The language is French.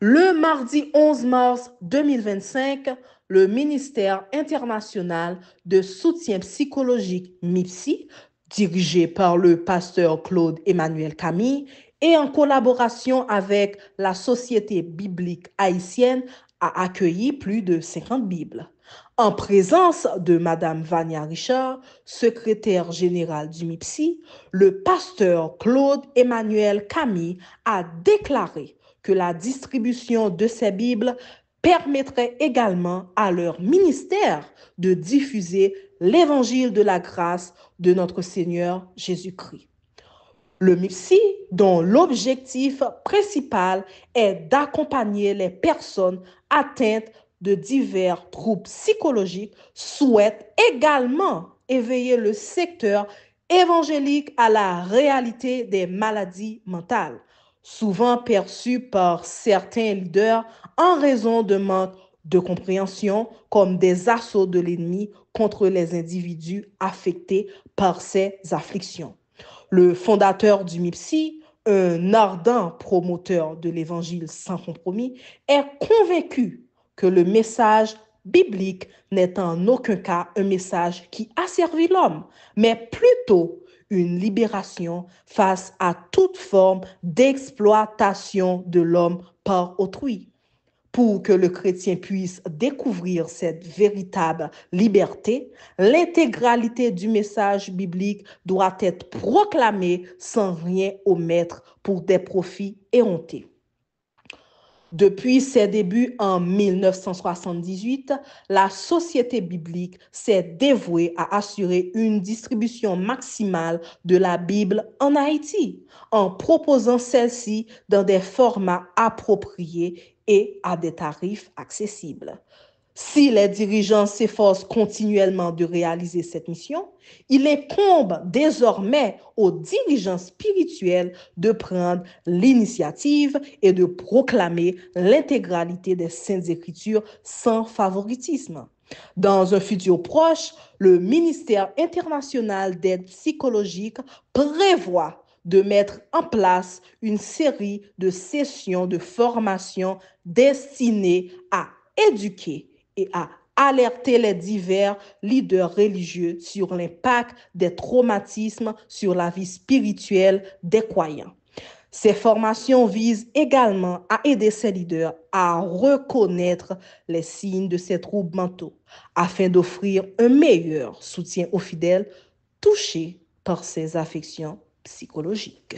Le mardi 11 mars 2025, le ministère international de soutien psychologique MIPSI, dirigé par le pasteur Claude Emmanuel Camille et en collaboration avec la Société biblique haïtienne, a accueilli plus de 50 Bibles. En présence de Madame Vania Richard, secrétaire générale du MIPSI, le pasteur Claude Emmanuel Camille a déclaré que la distribution de ces Bibles permettrait également à leur ministère de diffuser l'évangile de la grâce de notre Seigneur Jésus-Christ. Le MIPSI, dont l'objectif principal est d'accompagner les personnes atteintes de divers troubles psychologiques, souhaite également éveiller le secteur évangélique à la réalité des maladies mentales, souvent perçues par certains leaders en raison de manque de compréhension comme des assauts de l'ennemi contre les individus affectés par ces afflictions. Le fondateur du MIPSI, un ardent promoteur de l'évangile sans compromis, est convaincu que le message biblique n'est en aucun cas un message qui asservit l'homme, mais plutôt une libération face à toute forme d'exploitation de l'homme par autrui. Pour que le chrétien puisse découvrir cette véritable liberté, l'intégralité du message biblique doit être proclamée sans rien omettre pour des profits éhontés. Depuis ses débuts en 1978, la Société biblique s'est dévouée à assurer une distribution maximale de la Bible en Haïti, en proposant celle-ci dans des formats appropriés et à des tarifs accessibles. Si les dirigeants s'efforcent continuellement de réaliser cette mission, il incombe désormais aux dirigeants spirituels de prendre l'initiative et de proclamer l'intégralité des Saintes Écritures sans favoritisme. Dans un futur proche, le ministère international d'aide psychologique prévoit de mettre en place une série de sessions de formation destinées à éduquer et à alerter les divers leaders religieux sur l'impact des traumatismes sur la vie spirituelle des croyants. Ces formations visent également à aider ces leaders à reconnaître les signes de ces troubles mentaux afin d'offrir un meilleur soutien aux fidèles touchés par ces affections psychologiques.